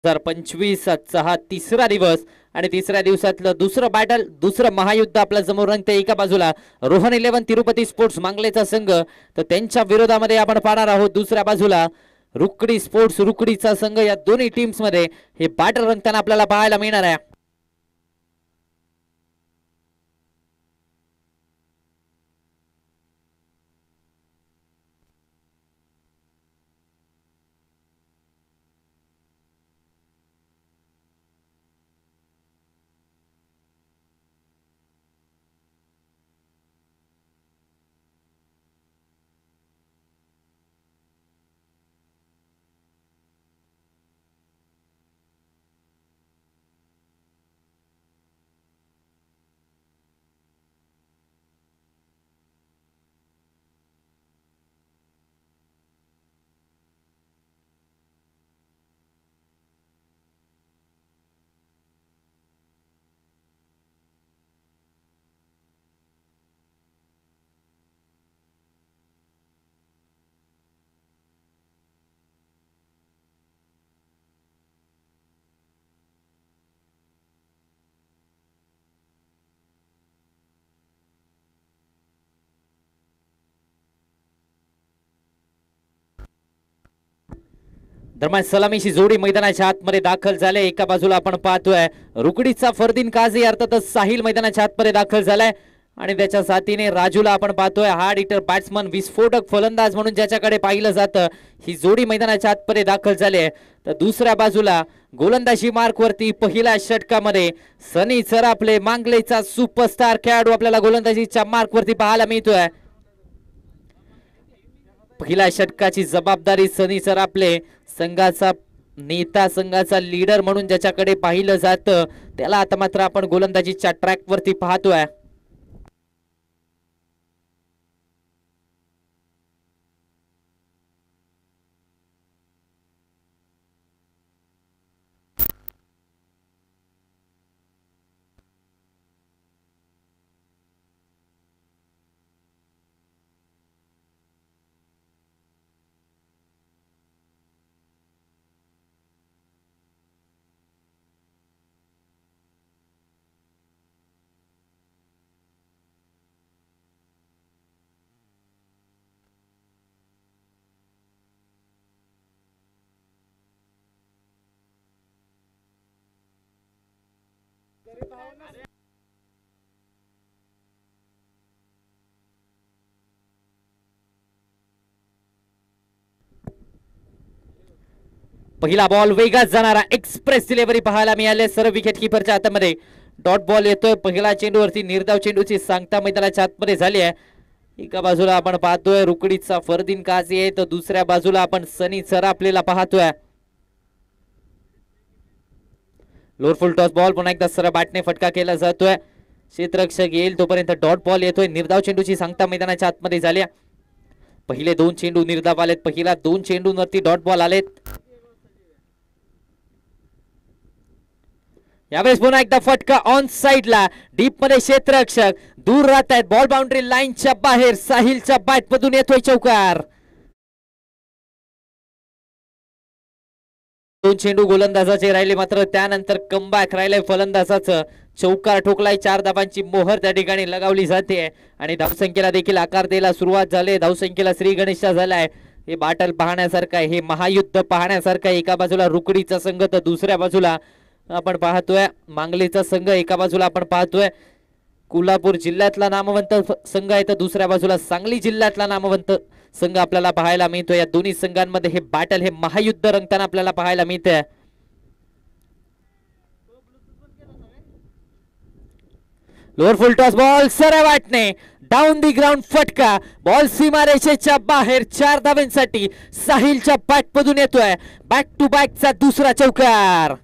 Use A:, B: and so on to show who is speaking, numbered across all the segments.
A: 2025 आजचा हा तिसरा दिवस आणि तिसऱ्या दिवसातलं दुसरं बॅटल, दुसरं महायुद्ध आपल्या समोर रंगते. एका बाजूला रोहन 11 तिरुपती स्पोर्ट्स मांगलेचा संघ, तर त्यांच्या विरोधामध्ये आपण पाहणार आहोत दुसऱ्या बाजूला रुकडी स्पोर्ट्स रुकडीचा संघ. या दोन्ही टीम्स मध्ये हे बॅटल रंगताना आपल्याला पाहायला मिळणार आहे. दरम्यान सलामीची जोडी मैदानाच्या आतमध्ये दाखल झाले. एका बाजूला आपण पाहतोय रुकडीचा फरदीन काझी अर्थातच साहिल मैदानाच्या आतमध्ये दाखल झालाय आणि त्याच्या साथीने राजूला आपण पाहतोय हार्ड हिटर बॅट्समन, विस्फोटक फलंदाज म्हणून ज्याच्याकडे पाहिलं जातं. ही जोडी मैदानाच्या आतमध्ये दाखल झाली आहे. तर दुसऱ्या बाजूला गोलंदाजी मार्क वरती पहिल्या षटकामध्ये सनी सराफले मांगलेचा सुपरस्टार खेळाडू आपल्याला गोलंदाजीच्या मार्क वरती पाहायला मिळतोय. पहिल्या षटकाची जबाबदारी सनी सराफले संघाचा नेता, संघाचा लीडर म्हणून ज्याच्याकडे पाहिलं जातं, त्याला आता मात्र आपण गोलंदाजीच्या ट्रॅक वरती पाहतोय. पहिला बॉल वेगात जाणारा एक्सप्रेस डिलिव्हरी पाहायला मिळाले. सर्व विकेट किपरच्या हातामध्ये डॉट बॉल येतोय. पहिला चेंडूवरती निर्धाव चेंडूची सांगता मैदानाच्या आतमध्ये झाली आहे. एका बाजूला आपण पाहतोय रुकडीचा फरदीन काझी आहे, तर दुसऱ्या बाजूला आपण सनी सराफलेला पाहतोय. लोअर फुल टॉस बॉल पुन्हा एकदा सरळ बॅटने फटका केला जातोय. क्षेत्ररक्षक येईल तोपर्यंत डॉट बॉल येतोय. निर्धाव चेंडूची सांगता मैदानाच्या आतमध्ये झाली. पहिले 2 चेंडू निर्धाव आलेत. पहिला 2 चेंडूंवरती डॉट बॉल आलेत. यावेळेस पुन्हा एकदा फटका ऑन साइडला, डीप मध्ये क्षेत्ररक्षक दूर राहत आहेत. बॉल बाउंड्री लाईनच्या बाहेर साहिलच्या बॅट मधून येतोय चौकार. 2 चेंडू गोलंदाजाचे राहिले, मात्र त्यानंतर कमबॅक राहिलंय फलंदाजाचं. चौकार ठोकलाय. 4 धाबांची मोहर त्या ठिकाणी लगावली जाते आणि धावसंख्येला देखील आकार द्यायला सुरुवात झाली. धावसंख्येला श्री गणेशा झालाय. हे बॅटल पाहण्यासारखं आहे, हे महायुद्ध पाहण्यासारखं आहे. एका बाजूला रुकडीचा संघ तर दुसऱ्या बाजूला आपण पाहतोय मांगलेचा संघ. एका बाजूला आपण पाहतोय कोल्हापूर जिल्ह्यातला नामवंत संघ आहे, तर दुसऱ्या बाजूला सांगली जिल्ह्यातला नामवंत संघ आपल्याला पाहायला मिळतो. या दोन्ही संघांमध्ये हे बॅटल, हे महायुद्ध रंगताना आपल्याला पाहायला मिळतंय. लोअर फुल टॉस बॉल सरळ वाटणे डाऊन दी ग्राउंड फटका. बॉल सीमारेषेच्या बाहेर 4 धावांसाठी साहिलच्या बॅट मधून येतोय. बॅक टू बॅकचा दुसरा चौकार.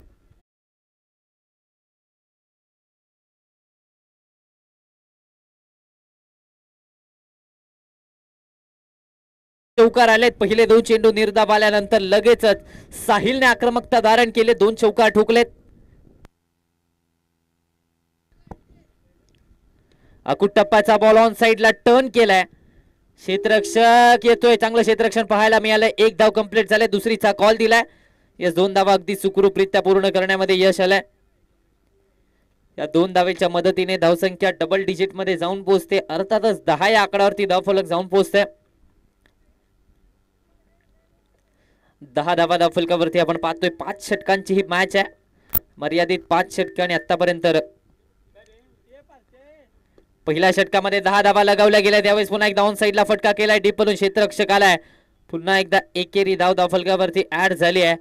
A: चौकार आलेत. पहिले 2 चेंडू निर्धाव आल्यानंतर लगेचच साहिलने आक्रमकता धारण केले. 2 चौकार ठोकलेत. अकुट टप्प्याचा बॉल ऑन साइडला टर्न केलाय. क्षेत्ररक्षक येतोय. चांगलं क्षेत्ररक्षण पाहायला मिळालंय. 1 धाव कंप्लीट झाले. दुसरीचा कॉल दिलाय. या 2 धावा अगदी सुखरूपरित्या पूर्ण करण्यामध्ये यश आलंय. या 2 धावेच्या मदतीने धावसंख्या डबल डिजिट मध्ये जाऊन पोहोचते. अर्थातच 10 या आकड्यावरती धावफलक जाऊन पोहोचते. 10 धावा धावफलकावरती आपण पाहतोय. 5 षटकांची ही मॅच आहे. मर्यादित 5 षटकांनी आतापर्यंत पहिल्या षटकामध्ये 10 धावा लगावल्या गेल्या. त्यावेळेस पुन्हा एकदा ऑन साइडला फटका केलाय. डीपमधून क्षेत्ररक्षक आलाय. पुन्हा एकदा एकेरी धाव धावफलकावरती ऍड झाली आहे.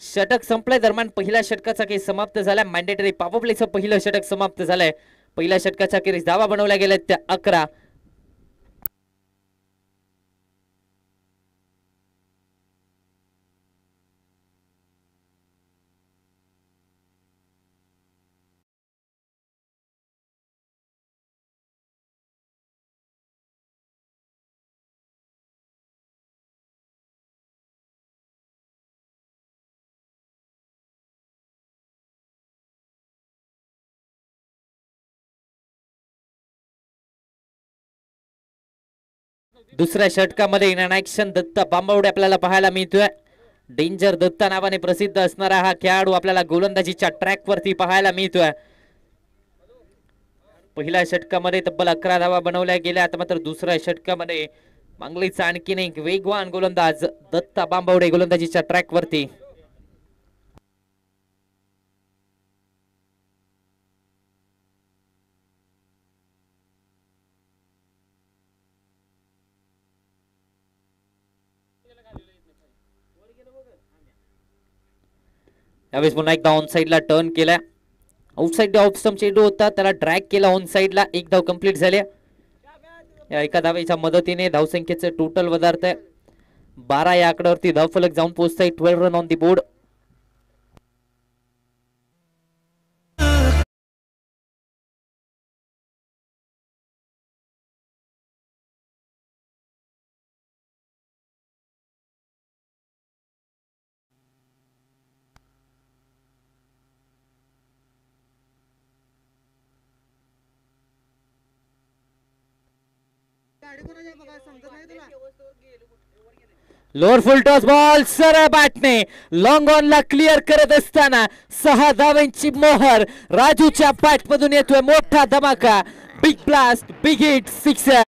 A: षटक संपल्या दरम्यान पहिल्या षटकाचा खेळ समाप्त झाला. मॅन्डेटरी पॉवर प्लेचं पहिलं षटक समाप्त झालंय. पहिल्या षटकाच्या अखेरीस धावा बनवल्या गेल्या त्या 11. दुसऱ्या षटकामध्ये इन ऍक्शन दत्ता बांबवडे आपल्याला पाहायला मिळतोय. डेंजर दत्ता नावाने प्रसिद्ध असणारा हा खेळाडू आपल्याला गोलंदाजीच्या ट्रॅक वरती पाहायला मिळतोय. पहिल्या षटकामध्ये तब्बल 11 धावा बनवल्या गेल्या. आता मात्र दुसऱ्या षटकामध्ये मांगलीचा आणखीन एक वेगवान गोलंदाज दत्ता बांबवडे गोलंदाजीच्या ट्रॅक वरती. यावेळेस पुन्हा एकदा ऑन साइडला टर्न केला. आउटसाइड ऑफ स्टंप चेंडू होता, त्याला ड्रॅग केला ऑन साइडला. एक धाव कंप्लीट झाली. या एका धावेच्या मदतीने धावसंख्येचे टोटल वधारतंय. 12 या आकड्यावरती धावफलक जाऊन पोहोचतंय. 12 run on the board. Lower full toss ball सरळ बॅटने लॉंग ऑन ला क्लिअर करत असताना 6 धावांची मोहर राजूच्या बॅट मधून येतोय. मोठा धमाका, big blast, big hit, sixer.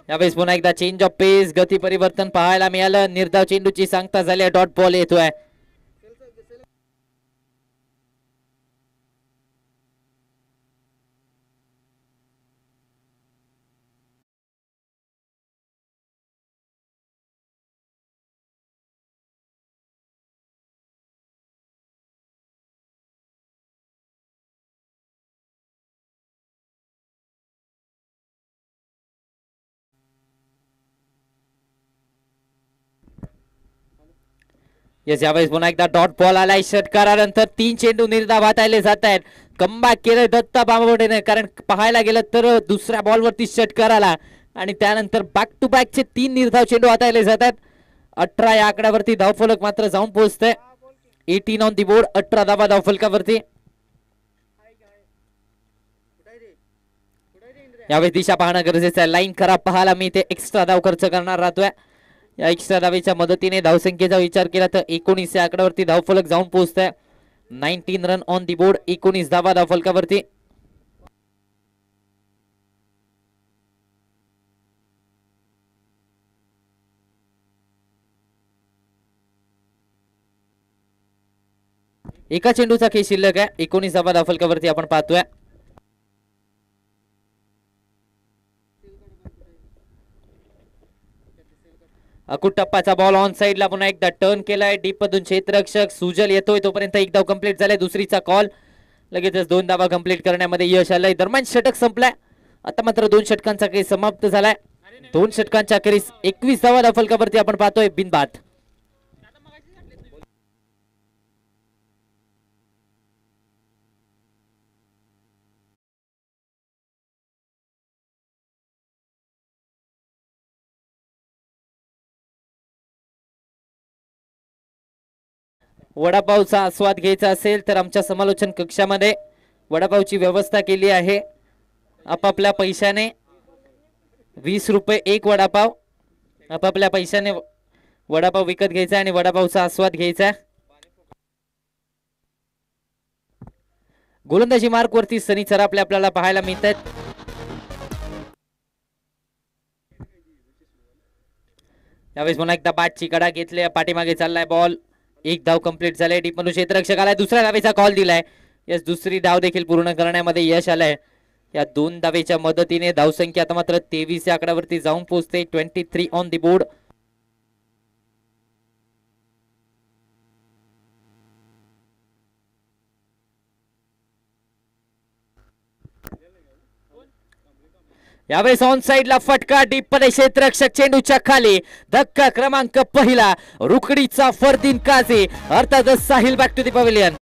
A: यावेळेस पुन्हा एकदा चेंज ऑफ पेस, गती परिवर्तन पाहायला मिळालं. निर्धाव चेंडूची सांगता झाली. डॉट बॉल येतोय. यावेळेस पुन्हा एकदा डॉट बॉल आलाय. षटकारानंतर 3 चेंडू निर्धाव हाताळले जात आहेत. कमबॅक केलं दत्ता बांबवडेने, कारण पाहायला गेलं तर दुसऱ्या बॉलवरती षटकार आला आणि त्यानंतर बॅक टू बॅकचे 3 निर्धाव चेंडू हाताळले जातात. 18 या आकड्यावरती धावफलक मात्र जाऊन पोहोचतंय. 18 ऑन दी बोर्ड. 18 धावा धावफलकावरती. यावेळी दिशा पाहणं गरजेचं आहे. लाईन खराब पाहायला मिळते. एक्स्ट्रा धाव खर्च करणार राहतोय. या एक्स्ट्रा धावेच्या मदतीने धावसंख्येचा विचार केला तर 19 या आकड्यावरती धावफलक जाऊन पोहोचतंय. 19 रन ऑन दी बोर्ड. 19 धावा धावफलकावरती. एका चेंडूचा खेळ शिल्लक आहे. 19 धावा धावफलकावरती आपण पाहतोय. अकुट टप्पाचा बॉल ऑन साइडला पुन्हा एकदा टर्न केलाय. डीप मधून क्षेत्ररक्षक सुजल येतोय. तोपर्यंत एक धाव कंप्लीट झालाय. दुसरीचा कॉल. लगेचच 2 धावा कंप्लीट करण्यामध्ये यश आलंय. दरम्यान षटक संपलाय. आता मात्र 2 षटकांचा खेळ समाप्त झालाय. 2 षटकांच्या अखेरीस 21 धावा धावफलकावरती आपण पाहतोय बिनबाद. वडापावचा आस्वाद घ्यायचा असेल तर आमच्या समालोचन कक्षामध्ये वडापावची व्यवस्था केली आहे. आपापल्या पैशाने 20 रुपये एक वडापाव, आपापल्या पैशाने वडापाव विकत घ्यायचा आणि वडापावचा आस्वाद घ्यायचा. गोलंदाजी मार्क वरती सनी चरापले आपल्याला पाहायला मिळतात. यावेळेस पुन्हा एकदा बॅटची कडा घेतली, पाठीमागे चाललाय बॉल. एक धाव कंप्लीट झाले. डीप मधून क्षेत्ररक्षक आलाय, दुसऱ्या धावेचा कॉल दिलाय. यस, दुसरी धाव देखील पूर्ण करण्यामध्ये यश आलंय. या 2 धावेच्या मदतीने धावसंख्या आता मात्र 23 या आकड्यावरती जाऊन पोहोचते. 23 ऑन द बोर्ड. यावेळेस ऑन साइडला फटका, डीप मध्ये क्षेत्ररक्षक चेंडूच्या खाली. धक्का क्रमांक पहिला, रुकडीचा फरदीन काझी अर्थातच साहिल बॅक टू द पवेलियन.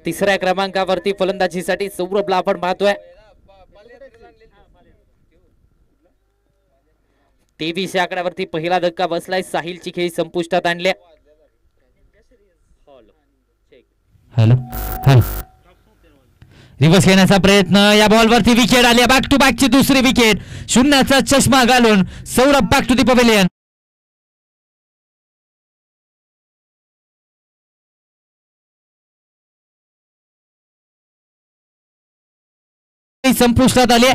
A: तिसऱ्या क्रमांकावरती फलंदाजीसाठी सौरभला आपण पाहतोय. 23 या आकड्यावरती पहिला धक्का बसलाय. साहिलची खेळी संपुष्टात आणल्या.
B: हॅलो हॅलो, रिव्हर्स घेण्याचा प्रयत्न. या बॉलवरती विकेट आली. बॅक टू बॅकची दुसरी विकेट. शून्याचा चष्मा घालून Saurabh back to the pavilion. संपुष्टात आले.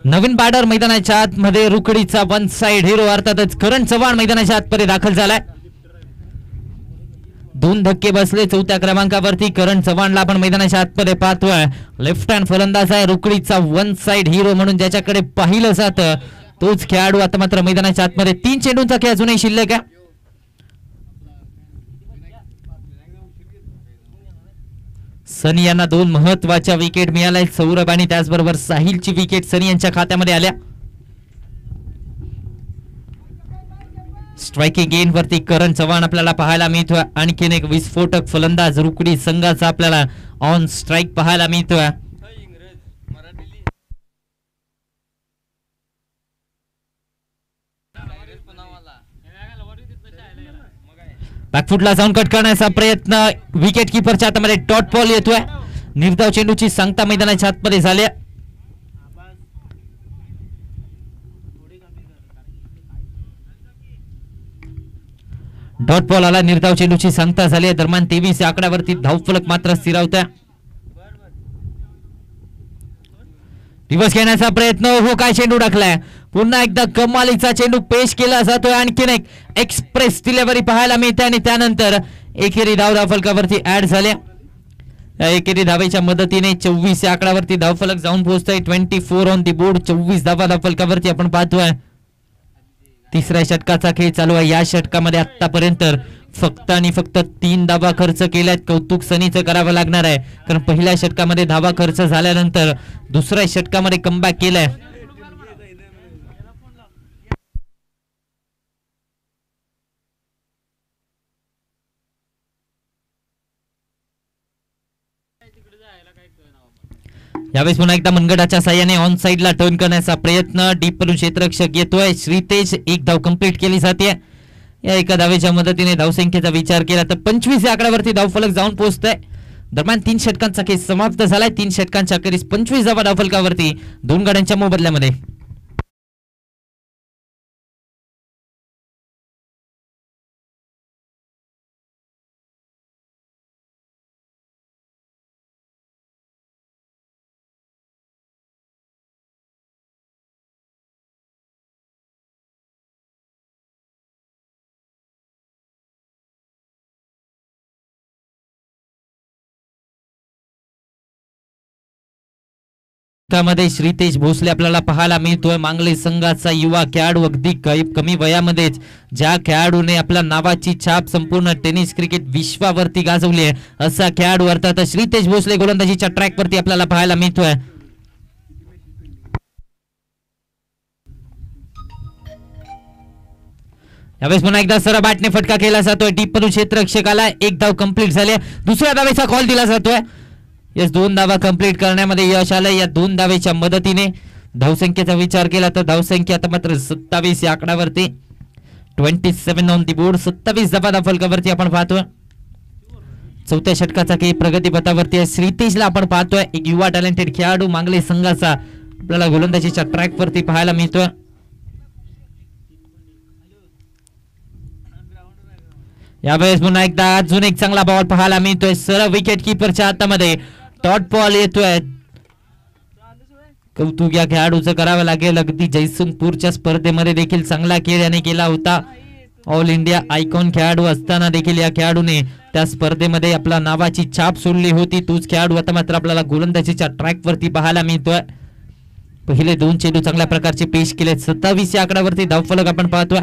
B: नवीन बॅटर मैदानाच्या आतमध्ये रुकडीचा वन साइड हिरो अर्थातच करण चव्हाण मैदानाच्या आतमध्ये दाखल झालाय. 2 धक्के बसले. 4थ्या क्रमांकावरती करण चव्हाणला आपण मैदानाच्या आतमध्ये पाहतोय. लेफ्ट हँड फलंदाज आहे, रुकडीचा वन साइड हिरो म्हणून ज्याच्याकडे पाहिलं जातं तोच खेळाडू आता मात्र मैदानाच्या आतमध्ये. 3 चेंडूंचा खेळ अजूनही शिल्लक आहे. सनी यांना 2 महत्वाच्या विकेट मिळाल्या. सौरभ आणि त्याचबरोबर साहिलची विकेट सनी यांच्या खात्यामध्ये आल्या. स्ट्रायकिंग एंड वरती करण चव्हाण आपल्याला पाहायला मिळतोय. आणखीन एक विस्फोटक फलंदाज रुकडी संघाचा आपल्याला ऑन स्ट्राइक पाहायला मिळतोय. बॅकफुटला जाऊन कट करण्याचा प्रयत्न. विकेट किपरच्या हातामध्ये डॉट बॉल येतोय. निर्धाव चेंडूची सांगता मैदानाच्या आतमध्ये झाली. डॉट बॉल आला. निर्धाव चेंडूची सांगता झाली. दरम्यान 23 या आकड्यावरती धावफलक मात्र स्थिरावतोय. रिव्हर्स घेण्याचा प्रयत्न. हो, काय चेंडू टाकलाय. पुन्हा एकदा कमालीचा चेंडू पेश केला जातोय. आणखीन एक एक्सप्रेस डिलिव्हरी पाहायला मिळते आणि त्यानंतर एकेरी धाव फलकावरती ऍड झाले. या एकेरी धावेच्या मदतीने 24 या आकड्यावरती धावफलक जाऊन पोहोचतोय. 24 ऑन दी बोर्ड. 24 धावा धावफलकावरती आपण पाहतोय. तिसऱ्या षटकाचा खेळ चालू आहे. या षटकामध्ये आतापर्यंत फक्त आणि फक्त 3 धावा खर्च केल्यात. कौतुक सनीचं करावं लागणार आहे, कारण पहिल्या षटकामध्ये धावा खर्च झाल्यानंतर दुसऱ्या षटकामध्ये कमबॅक केलाय. यावेळेस पुन्हा एकदा मनगटाच्या साह्याने ऑन साइडला टर्न करण्याचा प्रयत्न. डीप करून क्षेत्ररक्षक येतोय. श्रीतेज एक धाव कंप्लीट केली जाते. या एका धावेच्या मदतीने धावसंख्येचा विचार केला तर 25 या आकड्यावरती धावफलक जाऊन पोहोचतोय. दरम्यान 3 षटकांचा खेळ समाप्त झालाय. 3 षटकांच्या अखेरीस 25 धावा धावफलकावरती 2 गाड्यांच्या मोबदल्यामध्ये. मध्ये श्रीतेज भोसले आपल्याला पाहायला मिळतोय. मांगले संघाचा युवा खेळाडू, अगदी कमी वयामध्येच ज्या खेळाडूने आपल्या नावाची छाप संपूर्ण टेनिस क्रिकेट विश्वावरती गाजवली आहे असा खेळाडू अर्थात श्रीतेज भोसले गोलंदाजीच्या ट्रॅक वरती आपल्याला पाहायला मिळतोय. यावेळेस पुन्हा एकदा सरळ बॅटने फटका केला जातोय. डीप मधून क्षेत्ररक्षकाला एक धाव कंप्लीट झाली. दुसऱ्या धावेचा कॉल दिला जातोय. यस 2 धावा कंप्लीट करण्यामध्ये यश आलं. या 2 धावेच्या मदतीने धावसंख्येचा विचार केला तर धावसंख्या आता मात्र 27 या आकड्यावरती. 27 ऑन दी बोर्ड. 27 धावा धावफलकावरती आपण पाहतोय. चौथ्या षटकाचा काही प्रगती पथावरती आहे. श्रीतेजला आपण पाहतोय. एक युवा टॅलेंटेड खेळाडू मांगले संघाचा आपल्याला गोलंदाजीच्या ट्रॅक वरती पाहायला मिळतोय. यावेळेस पुन्हा एकदा अजून एक चांगला बॉल पाहायला मिळतोय. सरळ विकेट किपरच्या हातामध्ये डॉट बॉल येतोय. कौतुक या खेळाडूचं करावं लागेल. अगदी जयसिंगपूरच्या स्पर्धेमध्ये देखील चांगला खेळ याने केला होता. ऑल इंडिया आयकॉन खेळाडू असताना देखील या खेळाडूने त्या स्पर्धेमध्ये आपल्या नावाची छाप सोडली होती. तोच खेळाडू आता मात्र आपल्याला गोलंदाजीच्या ट्रॅक वरती पाहायला मिळतोय. पहिले 2 चेंडू चांगल्या प्रकारचे पेश केले. 27 या आकड्यावरती धावफलक आपण पाहतोय.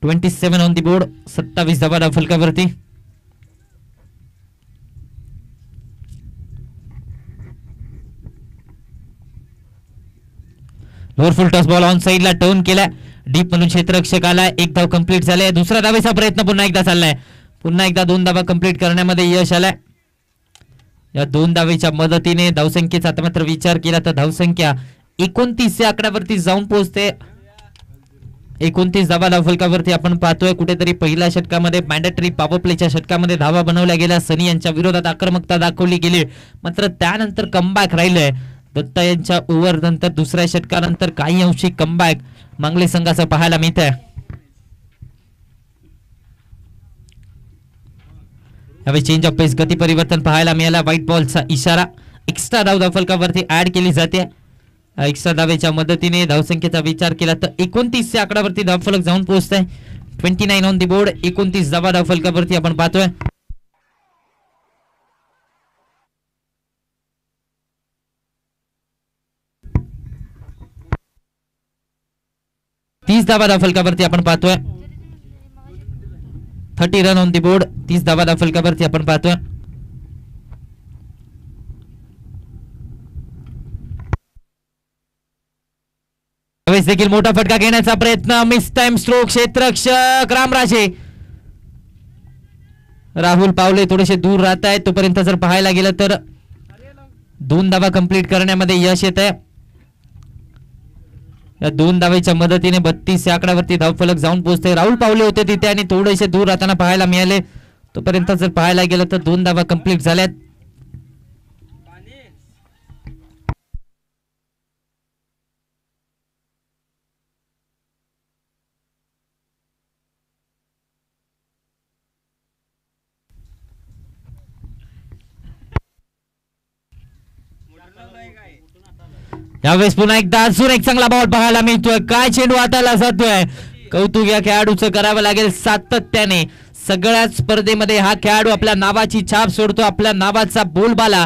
B: 27 ऑन दी बोर्ड. 27 धावा धावफलकावरती. Lower full toss ball on साइडला टर्न केलाय. डीप म्हणून क्षेत्ररक्षक आलाय. एक धाव कंप्लीट झालाय. दुसऱ्या धावेचा प्रयत्न पुन्हा एकदा चाललाय. पुन्हा एकदा 2 धावा कंप्लीट करण्यामध्ये यश आलाय. या 2 धावेच्या मदतीने धावसंख्येचा आता मात्र विचार केला तर धावसंख्या 29 या आकड्यावरती जाऊन पोहोचते. 29 धावा धावफलकावरती आपण पाहतोय. कुठेतरी पहिल्या षटकामध्ये मॅन्डेटरी पॉवर प्लेच्या षटकामध्ये धावा बनवल्या गेल्या. सनी यांच्या विरोधात आक्रमकता दाखवली गेली, मात्र त्यानंतर कमबॅक राहिलंय. दत्ता यांच्या ओव्हर नंतर दुसऱ्या षटकानंतर काही अंशी कमबॅक मांगले संघाचं पाहायला मिळत आहे. यावेळी चेंज ऑफ पेस गती परिवर्तन पाहायला मिळाला. व्हाईट बॉलचा इशारा. एक्स्ट्रा धाव धावफलकावरती ऍड केली जाते. एक्स्ट्रा धावेच्या मदतीने धावसंख्येचा विचार केला तर 29 या आकड्यावरती धावफलक जाऊन पोहोचतंय. 29 ऑन दी बोर्ड. 29 धावा धावफलकावरती आपण पाहतोय. 30 धावा धावफलकावरती आपण पाहतोय. 30 रन ऑन दी बोर्ड. 30 धावा धावफलकावरती आपण पाहतोय. देखील मोठा फटका घेण्याचा प्रयत्न. Mistimed stroke. क्षेत्ररक्षक रामराजे राहुल पावले थोडेसे दूर राहत आहेत. तोपर्यंत जर पाहायला गेलं तर 2 धावा कंप्लीट करण्यामध्ये यश येत आहे. या 2 धावेच्या मदतीने 32 या आकड्यावरती धावफलक जाऊन पोहोचते. राहुल पावले होते तिथे आणि थोडेसे दूर राहताना पाहायला मिळाले. तोपर्यंत जर पाहायला गेलं तर 2 धावा कंप्लीट झाल्यात. यावेळेस पुन्हा एकदा अजून एक चांगला बॉल पाहायला मिळतोय. काय चेंडू हाताला जातोय. कौतुक या खेळाडूचं करावं लागेल. सगळ्याच स्पर्धेमध्ये हा खेळाडू आपल्या नावाची छाप सोडतो, आपल्या नावाचा बोलबाला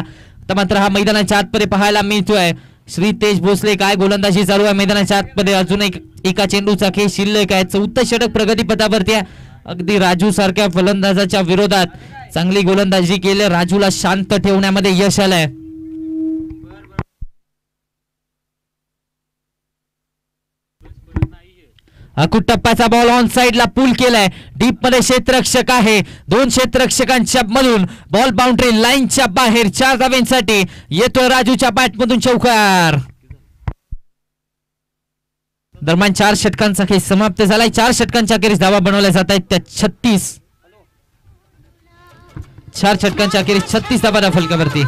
B: तर मात्र हा मैदानाच्या आतमध्ये पाहायला मिळतोय. श्रीतेज भोसले काय गोलंदाजी चालू आहे मैदानाच्या आतमध्ये. अजून एका चेंडूचा खेळ शिल्लक आहे. 4थं षटक प्रगतीपथावरती आहे. अगदी राजू सारख्या फलंदाजाच्या विरोधात चांगली गोलंदाजी केली. राजूला शांत ठेवण्यामध्ये यश आलंय. अकुट टप्प्याचा बॉल ऑन साइडला पूल केलाय. डीप मध्ये क्षेत्ररक्षक आहे. 2 क्षेत्ररक्षकांच्या मधून बॉल बाउंड्री लाईनच्या बाहेर 4 धावांसाठी येतोय राजूच्या बॅटमधून चौकार. दरम्यान 4 षटकांचा खेळ समाप्त झालाय. 4 षटकांच्या अखेरीस धावा बनवल्या जात आहेत त्या 36. 4 षटकांच्या अखेरीस 36 धावा फलकावरती.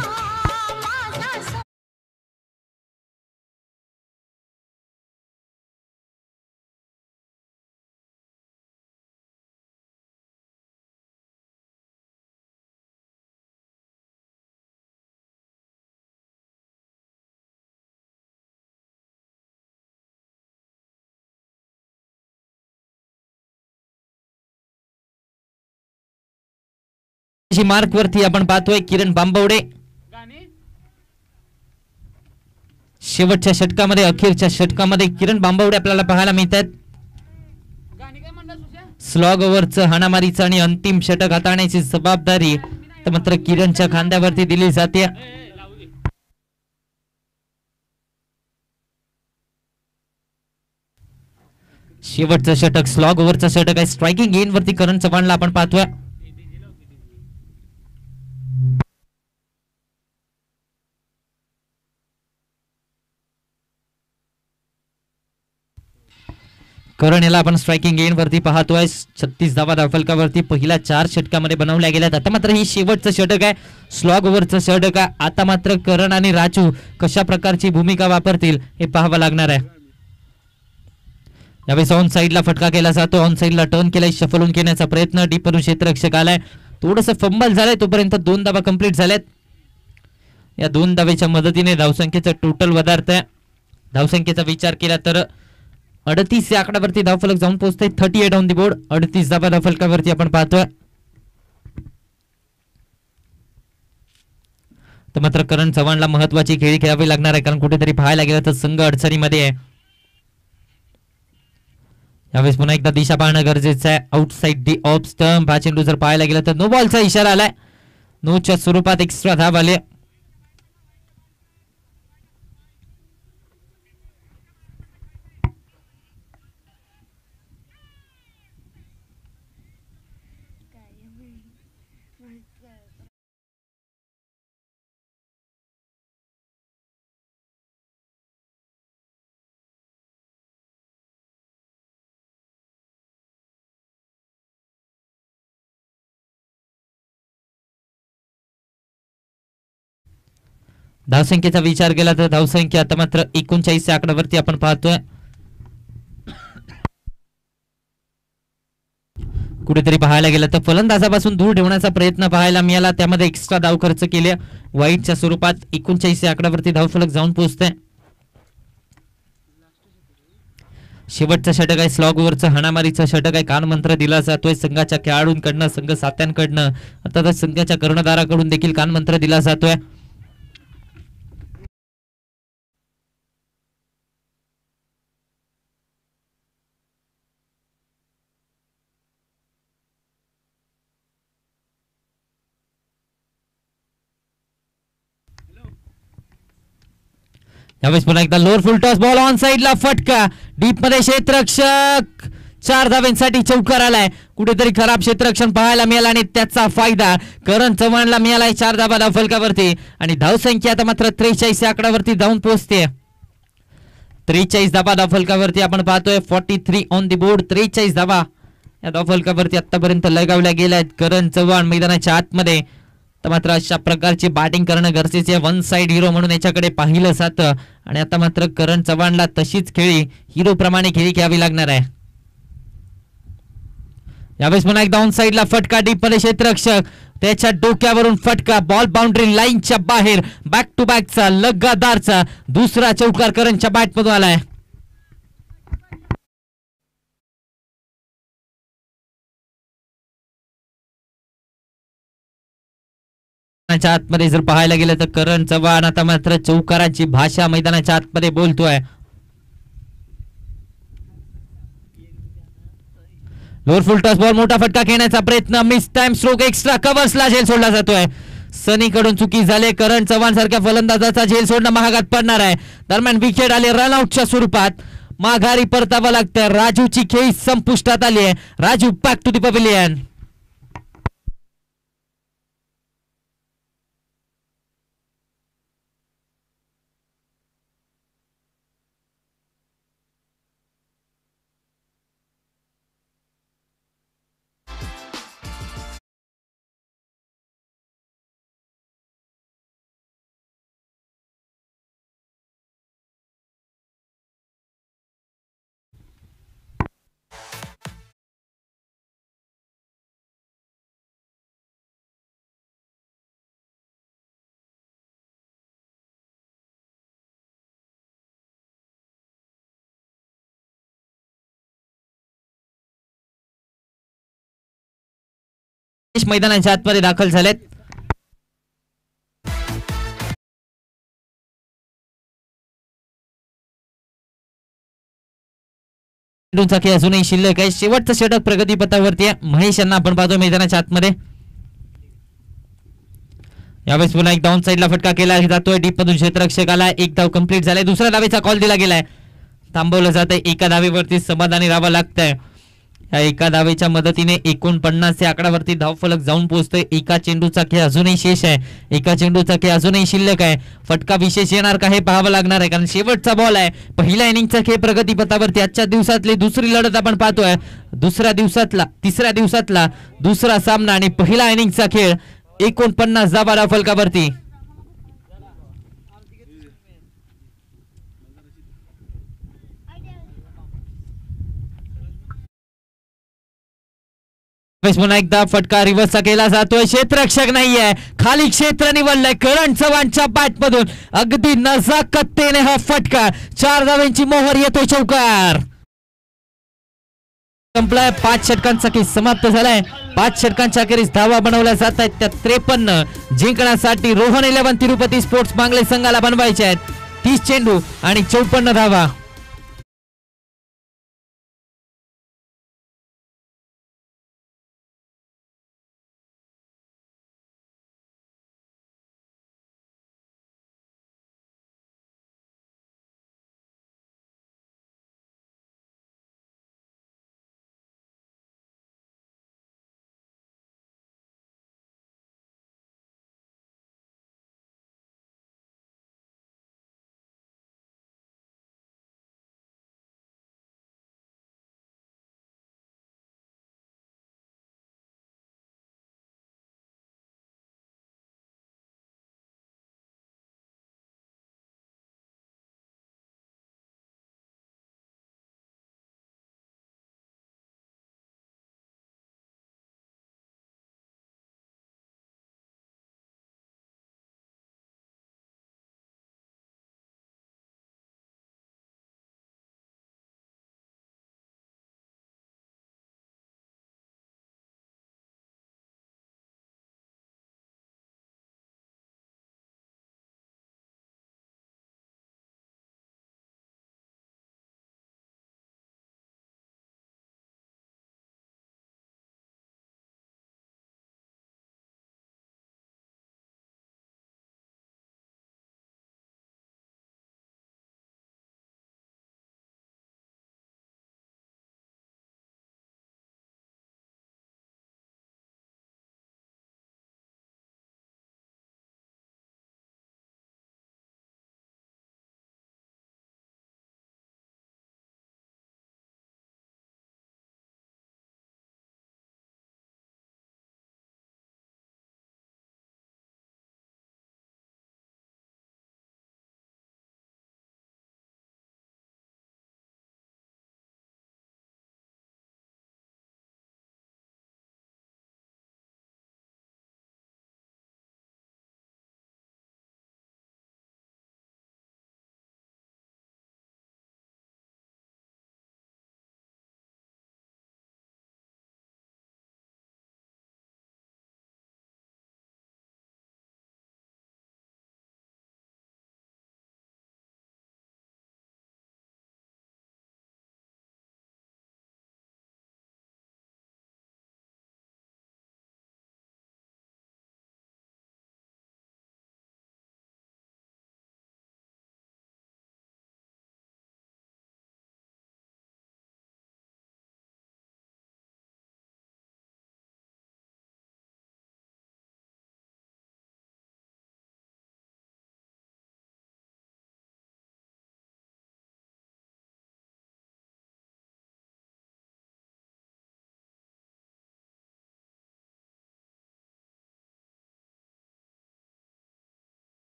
B: मार्क वरती आपण पाहतोय किरण बांबवडे. शेवटच्या षटकामध्ये अखेरच्या षटकामध्ये किरण बांबवडे आपल्याला पाहायला मिळतात. स्लॉग ओव्हरचं हाणामारीचं आणि अंतिम षटक हाताळण्याची जबाबदारी तर मात्र किरणच्या खांद्यावरती दिली जाते. शेवटचं षटक स्लॉग ओव्हरचं षटक आहे. स्ट्रायकिंग एंड वरती करण चव्हाणला आपण पाहतोय. करण याला आपण स्ट्रायकिंग एंड वरती पाहतोय. 36 धावा फलकावरती पहिल्या 4 षटकामध्ये बनवल्या गेल्यात. आता मात्र ही शेवटचं षटक आहे. स्लॉग ओव्हरचं षटक आहे. आता मात्र करण आणि राजू कशा प्रकारची भूमिका वापरतील हे पाहावं लागणार आहे. यावेळेस ऑन साइडला फटका केला जातो. ऑन साइडला टर्न केलाय. शफलून घेण्याचा प्रयत्न. डीपवरून क्षेत्ररक्षक आलाय. थोडंसं फंबल झालंय. तोपर्यंत 2 धावा कंप्लीट झाल्यात. या 2 धावेच्या मदतीने धावसंख्येचं टोटल वधारतंय. धावसंख्येचा विचार केला तर 38 या आकड्यावरती धावफलक जाऊन पोहोचते. 38 ऑन दी बोर्ड. 38 धावा धावफलकावरती आपण पाहतोय. तर मात्र करण चव्हाणला महत्वाची खेळी खेळावी लागणार आहे, कारण कुठेतरी पाहायला गेलं तर संघ अडचणीमध्ये आहे. यावेळेस पुन्हा एकदा दिशा पाहणं गरजेचं आहे. आउटसाइड दी ऑफ स्टंप हा चेंडू जर पाहायला गेला तर नो बॉलचा इशारा आलाय. नोच्या स्वरूपात एक्स्ट्रा धाव आले. धावसंख्येचा विचार केला तर धावसंख्या आता मात्र 39 या आकड्यावरती आपण पाहतोय. कुठेतरी पाहायला गेलं तर फलंदाजापासून दूर ठेवण्याचा प्रयत्न पाहायला मिळाला. त्यामध्ये एक्स्ट्रा धाव खर्च केले. वाईटच्या स्वरूपात 39 या आकड्यावरती धावफलक जाऊन पोहोचते. शेवटचं षटक आहे. स्लॉग ओव्हरचं हाणामारीचं षटक आहे. कानमंत्र दिला जातोय संघाच्या खेळाडूंकडनं, संघ साथ्यांकडनं, अर्थातच संघाच्या कर्णधाराकडून देखील कानमंत्र दिला जातोय. यावेळेस पुन्हा एकदा lower full toss ball on साइडला फटका. डीप मध्ये क्षेत्ररक्षक 4 धावांसाठी चौकार आलाय. कुठेतरी खराब क्षेत्ररक्षण पाहायला मिळाला आणि त्याचा फायदा करण चव्हाणला मिळालाय. 4 धावा धावफलकावरती आणि धावसंख्या आता मात्र 43 या आकड्यावरती जाऊन पोहोचते. 43 धावा धावफलकावरती आपण पाहतोय. 43 ऑन दी बोर्ड. 43 धावा या धावफलकावरती आतापर्यंत लगावल्या गेल्या आहेत. करण चव्हाण मैदानाच्या आतमध्ये तर मात्र अशा प्रकारची बॅटिंग करणं गरजेचे आहे. 1 साइड हिरो म्हणून याच्याकडे पाहिलं जातं आणि आता मात्र करण चव्हाणला तशीच खेळी हिरो प्रमाणे खेळी घ्यावी लागणार आहे. यावेळेस पुन्हा एकदा ऑन साइडला फटका. डीप मध्ये क्षेत्ररक्षक त्याच्या डोक्यावरून फटका. बॉल बाउंड्री लाईनच्या बाहेर. बॅक टू बॅकचा लगातारचा दुसरा चौकार करणच्या बॅटमधून आलाय. मैदानाच्या आतमध्ये जर पाहायला गेलं तर करण चव्हाण आता मात्र चौकाराची भाषा मैदानाच्या आतमध्ये बोलतोय. लोअर फुल टॉस बॉल, मोठा फटका घेण्याचा प्रयत्न, मिस टाइम स्ट्रोक, एक्स्ट्रा कव्हर्सला झेल सोडला जातोय. सनीकडून चुकी झाले. करण चव्हाण सारख्या फलंदाजाचा झेल सोडणं महागात पडणार आहे. दरम्यान विकेट आले रनआउटच्या स्वरूपात. माघारी परतावं लागतं. राजूची खेळी संपुष्टात आली आहे. Raju back to the pavilion. मैदानाच्या आतमध्ये दाखल झालेत. चेंडूचा अजूनही शिल्लक आहे. शेवटचं षटक प्रगतीपथावरती आहे. महेश यांना आपण पाहतोय मैदानाच्या आतमध्ये. यावेळेस पुन्हा एक डाऊन साईडला फटका केला जातोय. डीप मधून क्षेत्ररक्षकाला एक धाव कंप्लीट झालाय. दुसऱ्या धावेचा कॉल दिला गेलाय. थांबवलं जातंय. एका धावेवरती समाधानी राहावं लागतंय. या एका धावेच्या मदतीने 49 या आकड्यावरती धावफलक जाऊन पोहोचतोय. एका चेंडूचा खेळ अजूनही शेष आहे. एका चेंडूचा खेळ अजूनही शिल्लक आहे. फटका विशेष येणार का हे पाहावं लागणार आहे, कारण शेवटचा बॉल आहे. पहिल्या इनिंगचा खेळ प्रगतीपथावरती. आजच्या दिवसातली दुसरी लढत आपण पाहतोय. तिसऱ्या दिवसातला दुसरा सामना आणि पहिला इनिंगचा खेळ. 49 धावा धावफलकावरती. पुन्हा एकदा फटका रिव्हर्सचा केला जातोय. क्षेत्ररक्षक नाहीये, खाली क्षेत्र निवडलंय. करण चव्हाणच्या बॅट मधून अगदी नजाकतेने हा फटका. 4 धावांची मोहर येतोय. चौकार संपलाय. 5 षटकांचा खेळ समाप्त झालाय. 5 षटकांच्या अखेरीस धावा बनवल्या जात आहेत. त्या 53 जिंकण्यासाठी रोहन 11 तिरुपती स्पोर्ट्स बांगले संघाला बनवायचे आहेत. 30 चेंडू आणि 54 धावा.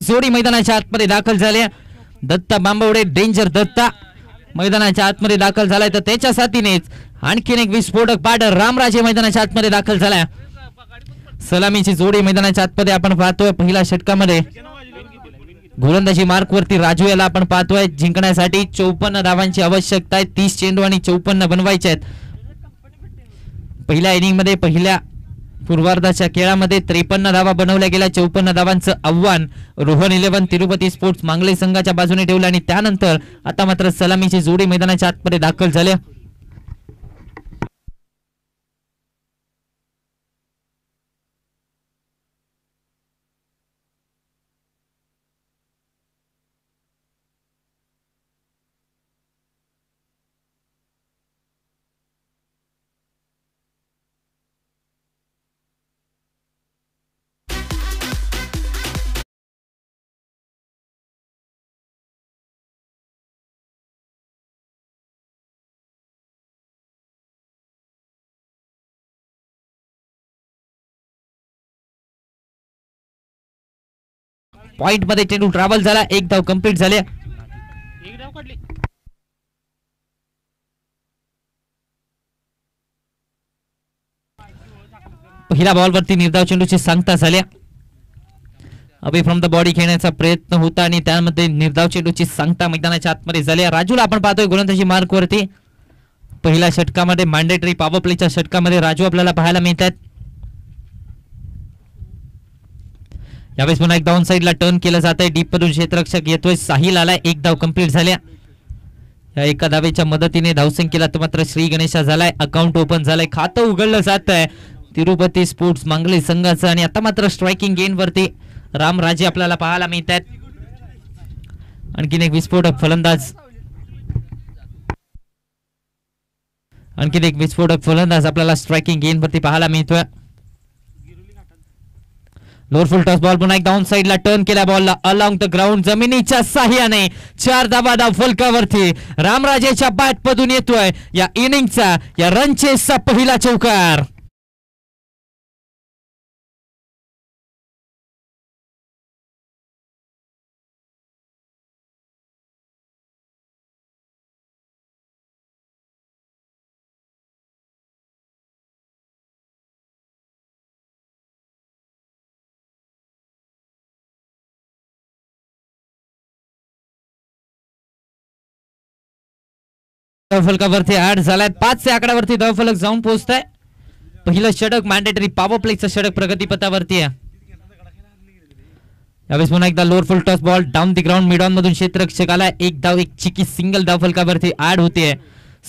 B: जोडी मैदानाच्या आतमध्ये दाखल झाल्या. दत्ता बांबवडे डेंजर दत्ता मैदानाच्या आतमध्ये दाखल झालाय, तर त्याच्या साथीनेच आणखीन एक विस्फोटक पाड रामराजे मैदानाच्या आतमध्ये दाखल झालाय. सलामीची जोडी मैदानाच्या आतमध्ये आपण पाहतोय. पहिल्या षटकामध्ये गोलंदाजी मार्क वरती राजू याला आपण पाहतोय. जिंकण्यासाठी 54 धावांची आवश्यकता आहे. 30 चेंडू आणि 54 बनवायचे आहेत. पहिल्या इनिंग मध्ये पहिल्या पूर्वार्धाच्या खेळामध्ये 53 धावा बनवल्या गेल्या. 54 धावांचं आव्हान रोहन 11 तिरुपती स्पोर्ट्स मांगले संघाच्या बाजूने ठेवलं आणि त्यानंतर आता मात्र सलामीची जोडी मैदानाच्या आतमध्ये दाखल झाल्या. पॉइंट मध्ये चेंडू ट्रॅव्हल झाला. एक धाव कंप्लीट झाले. पहिल्या बॉलवरती निर्धाव चेंडूची सांगता झाल्या. अवे फ्रॉम द बॉडी खेळण्याचा प्रयत्न होता आणि त्यामध्ये निर्धाव चेंडूची सांगता मैदानाच्या आतमध्ये झाली. राजूला आपण पाहतोय गोलंदाजी मार्क वरती. पहिल्या षटकामध्ये मॅन्डेटरी पॉवर प्लेच्या षटकामध्ये राजू आपल्याला पाहायला मिळतात. यावेळेस पुन्हा एक डाऊन साइडला टर्न केलं जात आहे. डीप मधून क्षेत्ररक्षक येतोय. साहिल आलाय. एक धाव कंप्लीट झाल्या. या एका धावेच्या मदतीने धावसंख्येला मात्र श्री गणेशा झालाय. अकाउंट ओपन झालंय. खातं उघडलं जात आहे तिरुपती स्पोर्ट्स मांगले संघाचं आणि आता मात्र स्ट्रायकिंग गेन वरती रामराजे आपल्याला पाहायला मिळतात. आणखीन एक विस्फोटक फलंदाज आपल्याला स्ट्रायकिंग गेन वरती पाहायला मिळतोय. लोअर फुल टॉस बॉल पुन्हा एक डाऊन साइडला टर्न केल्या बॉलला अलॉंग द ग्राउंड जमिनीच्या साह्याने 4 धावा धाव फलकावरती रामराजेच्या बॅट मधून येतोय या इनिंगचा या रनचेसचा पहिला चौकार. फलकावरती ऍड झालाय. 5 आकड्यावरती धावफलक जाऊन पोहोचताय. पहिलं षटक मॅन्डेटरी पॉवर प्लेचं षटक प्रगतीपथावरती आहे. यावेळेस पुन्हा एकदा lower full toss ball down the ground mid on मधून क्षेत्ररक्षकाला एक धाव एक चिकी सिंगल धावफलकावरती ऍड होते.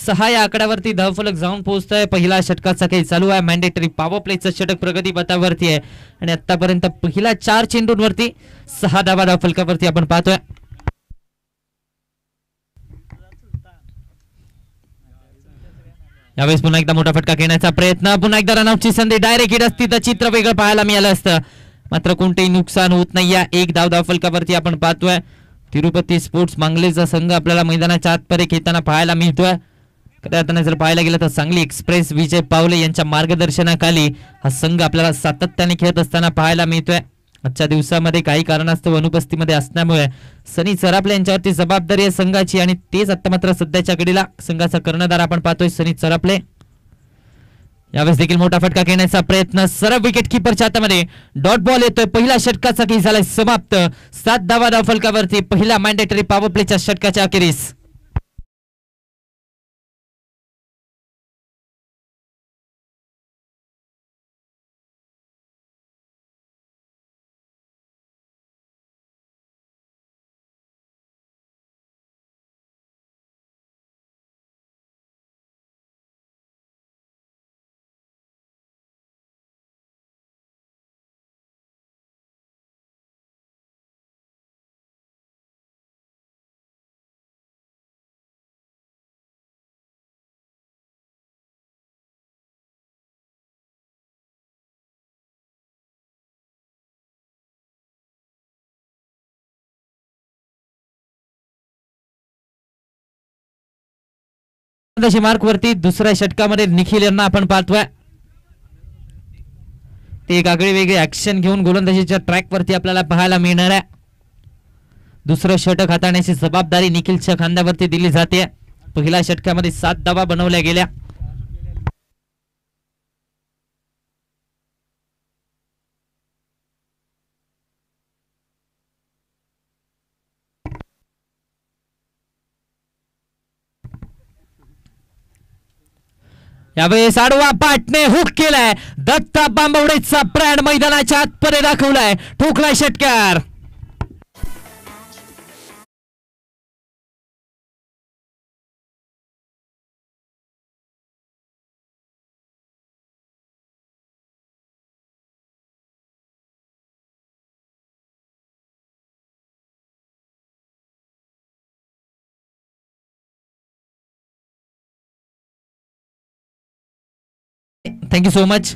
B: 6 या आकड्यावरती धावफलक जाऊन पोहोचतोय. पहिला षटकाचा काही चालू आहे. मॅन्डेटरी पॉवर प्लेचं षटक प्रगतीपथावरती आहे आणि आतापर्यंत पहिल्या 4 चेंडूंवरती 6 धावा धावफलकावरती आपण पाहतोय. यावेळेस पुन्हा एकदा मोठा फटका घेण्याचा प्रयत्न. पुन्हा एकदा रनआउटची संधी. डायरेक्ट हिट असती तर चित्र वेगळं पाहायला मिळालं असतं. मात्र कोणतेही नुकसान होत नाही. या एक धाव फलकावरती आपण पाहतोय तिरुपती स्पोर्ट्स मांगलेचा संघ आपल्याला मैदानाच्या आतपर्यंत खेळताना पाहायला मिळतोय. खऱ्या जर पाहायला गेलं तर सांगली एक्सप्रेस विजय पावले यांच्या मार्गदर्शनाखाली हा संघ आपल्याला सातत्याने खेळत असताना पाहायला मिळतोय. आजच्या दिवसामध्ये काही कारणास्तव अनुपस्थितीमध्ये असल्यामुळे सनी चरापले यांच्यावरती जबाबदारी आहे संघाची आणि तेच आता मात्र सध्याच्या घडीला संघाचा कर्णधार आपण पाहतोय सनी चरापले. यावेळेस देखील मोठा फटका घेण्याचा प्रयत्न. सरळ विकेट किपरच्या हातामध्ये डॉट बॉल येतोय. पहिल्या षटकाचा खेळ झालाय समाप्त. 7 धावा धाव फलकावरती पहिल्या मॅन्डेटरी पॉवर प्लेच्या षटकाच्या अखेरीस. मार्क वरती दुसऱ्या षटकामध्ये निखिल यांना आपण पाहतोय. ते एक आगळी वेगळी ऍक्शन घेऊन गोलंदाजीच्या ट्रॅक वरती आपल्याला पाहायला मिळणार आहे. दुसरं षटक हाताळण्याची जबाबदारी निखिलच्या खांद्यावरती दिली जाते. पहिल्या षटकामध्ये 7 धावा बनवल्या गेल्या. यावेळेस आडवा पाटने हुक केलाय. दत्ता बांबवडेचा ब्रँड मैदानाच्या आतमध्ये दाखवलाय. ठोकलाय षटकार. Thank you so much.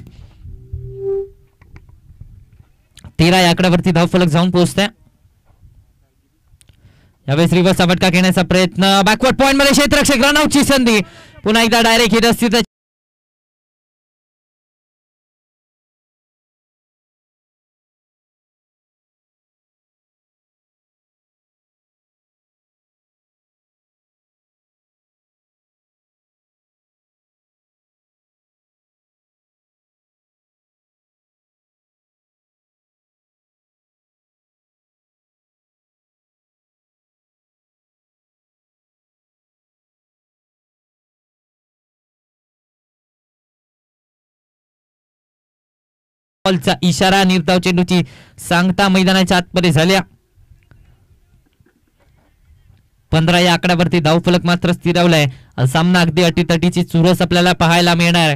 B: 13 या आकड्यावरती धावफलक जाऊन पोहोचते. यावेळेस रिव्हर्सचा फटका घेण्याचा प्रयत्न. बॅकवर्ड पॉइंट मध्ये क्षेत्ररक्षक रनआउटची संधी. पुन्हा एकदा डायरेक्ट हिट असते. बॉलचा इशारा. निर्धाव चेंडूची सांगता मैदानाच्या आतमध्ये झाल्या. 15 या आकड्यावरती धावफलक मात्र स्थिरावलाय. सामना अगदी अटीतटीची चुरस आपल्याला पाहायला मिळणार.